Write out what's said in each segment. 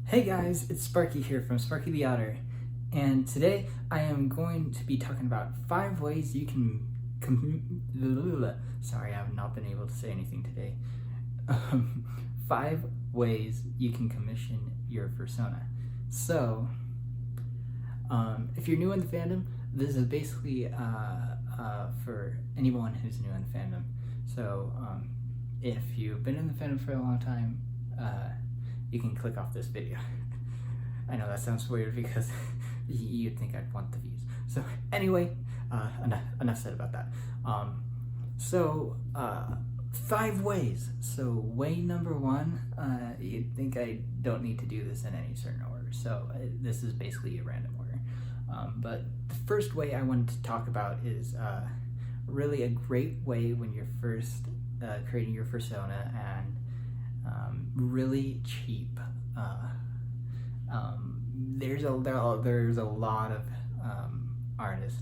Hey guys, it's Sparky here from Sparky the Otter, and today I am going to be talking about 5 ways you can sorry, I have not been able to say anything today. 5 ways you can commission your persona. So, if you're new in the fandom, this is basically for anyone who's new in the fandom. So, if you've been in the fandom for a long time, you can click off this video. I know that sounds weird because you'd think I'd want the views. So anyway, enough said about that. 5 ways. So way number 1, you'd think I don't need to do this in any certain order. So this is basically a random order. But the first way I wanted to talk about is really a great way when you're first creating your persona and really cheap. There's a lot of artists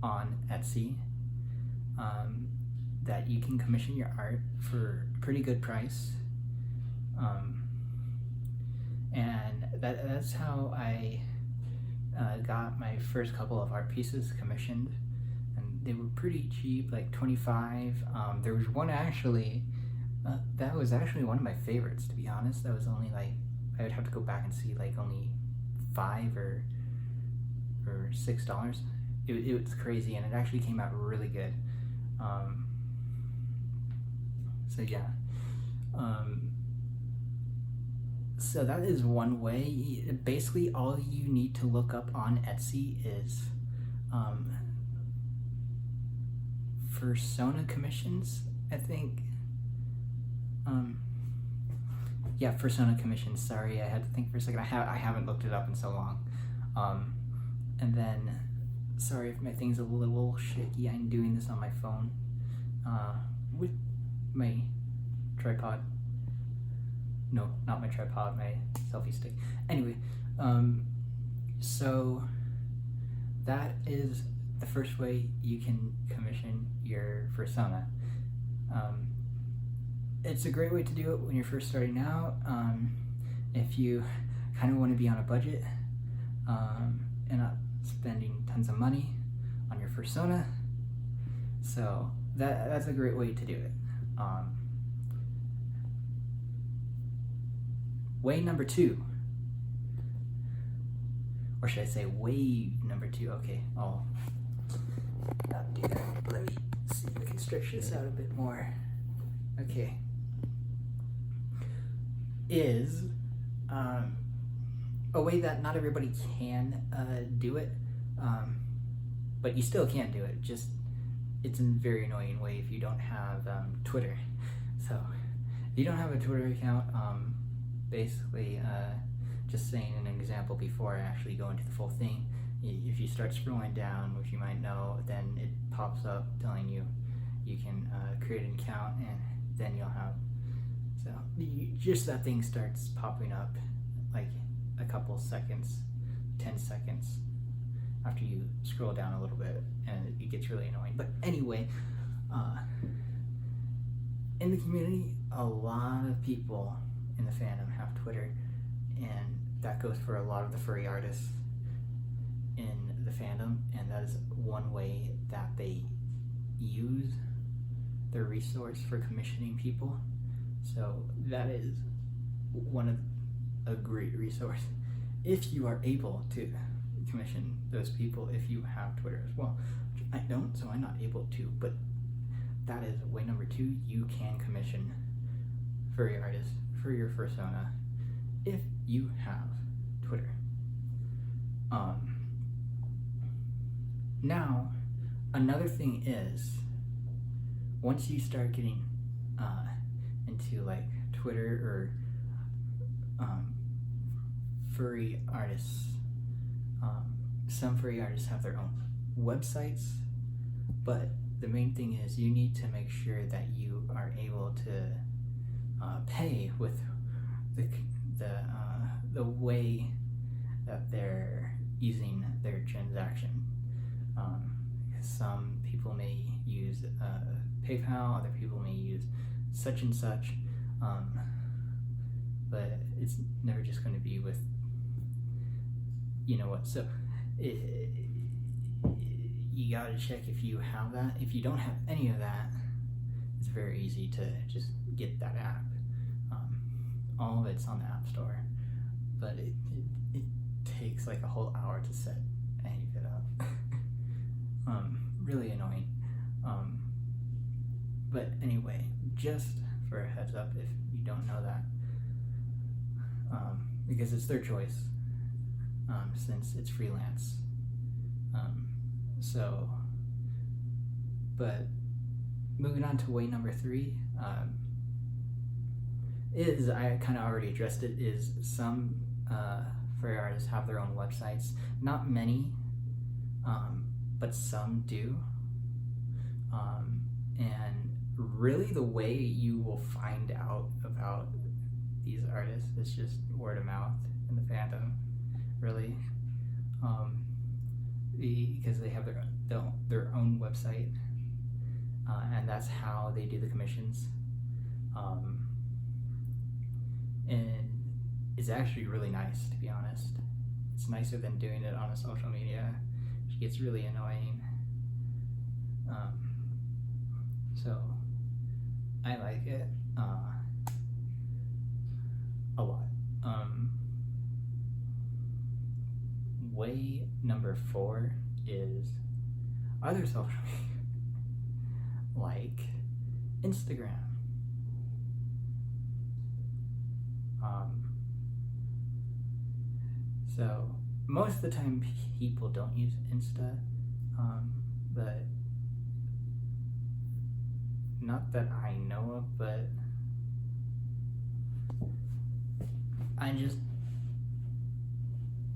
on Etsy that you can commission your art for a pretty good price, and that's how I got my first couple of art pieces commissioned, and they were pretty cheap, like $25. There was one actually. That was actually one of my favorites, to be honest. That was only like, I would have to go back and see, like only $5 or $6. It was crazy, and it actually came out really good. So yeah. So that is one way. Basically, all you need to look up on Etsy is persona commissions, I think. Yeah, persona commissions. Sorry, I had to think for a second. I haven't looked it up in so long. And then, sorry if my thing's a little shaky. I'm doing this on my phone with my tripod. No, not my tripod. My selfie stick. Anyway, so that is the first way you can commission your persona. It's a great way to do it when you're first starting out. If you kind of want to be on a budget and not spending tons of money on your persona, so that's a great way to do it. Way number 2, or should I say wave number 2? Okay, I'll not do that. Let me see if I can stretch this out a bit more. Okay. Is a way that not everybody can do it, but you still can do it. Just it's a very annoying way if you don't have Twitter. So if you don't have a Twitter account, basically, just saying an example before I actually go into the full thing, if you start scrolling down, which you might know, then it pops up telling you you can create an account, and then you'll have, so just that thing starts popping up like a couple seconds, 10 seconds after you scroll down a little bit, and it gets really annoying. But anyway, in the community, a lot of people in the fandom have Twitter, and that goes for a lot of the furry artists in the fandom, and that is one way that they use their resource for commissioning people. So that is a great resource if you are able to commission those people, if you have Twitter as well. I don't, so I'm not able to, but that is way number 2. You can commission furry artists for your persona if you have Twitter. Now, another thing is, once you start getting into like Twitter or furry artists, some furry artists have their own websites, but the main thing is you need to make sure that you are able to pay with the way that they're using their transaction. Some people may use PayPal, other people may use such and such. but it's never just going to be with, you know what. So you gotta check if you have that. If you don't have any of that, it's very easy to just get that app. All of it's on the App Store, but it takes like a whole hour to set any of it up. Really annoying. But anyway, just for a heads up if you don't know that, because it's their choice, since it's freelance. But moving on to way number 3, is, I kind of already addressed it, is some furry artists have their own websites. Not many, but some do. And really the way you will find out about these artists is just word of mouth in the fandom, really. Because they have their own website, and that's how they do the commissions. And it's actually really nice, to be honest. It's nicer than doing it on a social media, which gets really annoying. So I like it a lot. Way number 4 is other social media, like Instagram. So most of the time people don't use Insta, but not that I know of, but I'm just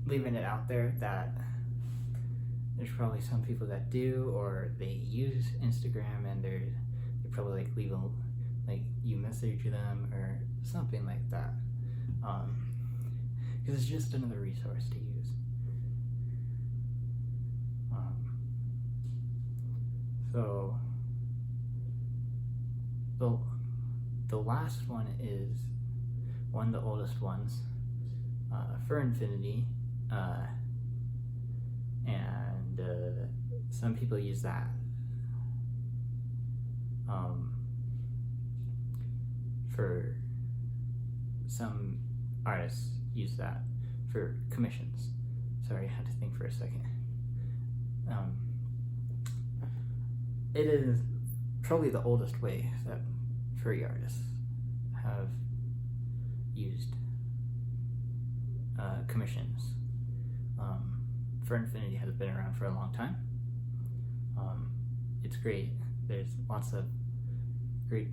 leaving it out there that there's probably some people that do, or they use Instagram and they probably like leave you message them or something like that, because it's just another resource to use. So the last one is one of the oldest ones, for Infinity, and some people use that. For some artists use that for commissions. Sorry, I had to think for a second. It is probably the oldest way that furry artists have used commissions. For Infinity has been around for a long time. It's great. There's lots of great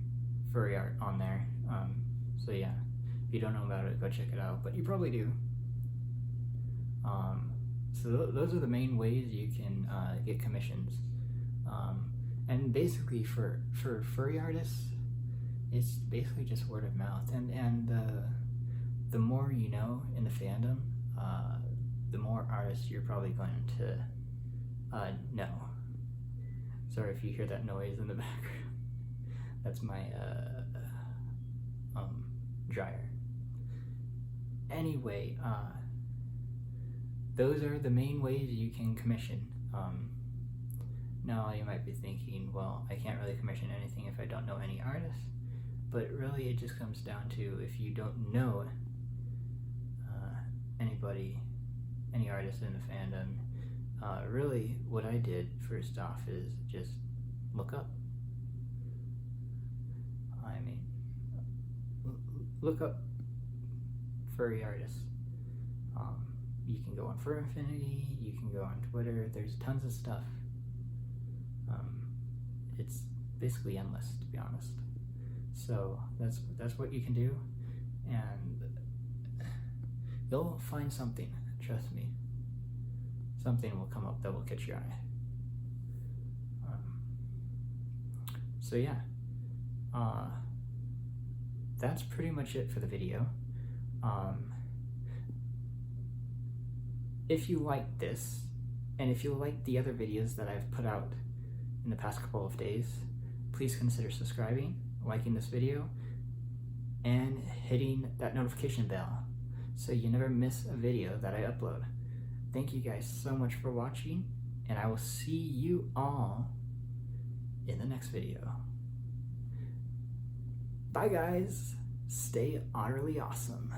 furry art on there. So yeah, if you don't know about it, go check it out, but you probably do. So those are the main ways you can get commissions. And basically for furry artists, it's basically just word of mouth, and the more you know in the fandom, the more artists you're probably going to know. Sorry if you hear that noise in the background. That's my dryer. Anyway, those are the main ways you can commission. Now you might be thinking, well, I can't really commission anything if I don't know any artists, but really it just comes down to, if you don't know any artist in the fandom, really what I did first off is just look up. Look up furry artists. You can go on Fur Infinity, you can go on Twitter, there's tons of stuff. It's basically endless, to be honest. So that's what you can do, and you'll find something, trust me. Something will come up that will catch your eye. So yeah, that's pretty much it for the video. If you like this, and if you like the other videos that I've put out in the past couple of days, please consider subscribing, liking this video, and hitting that notification bell so you never miss a video that I upload. Thank you guys so much for watching, and I will see you all in the next video. Bye guys, stay utterly awesome.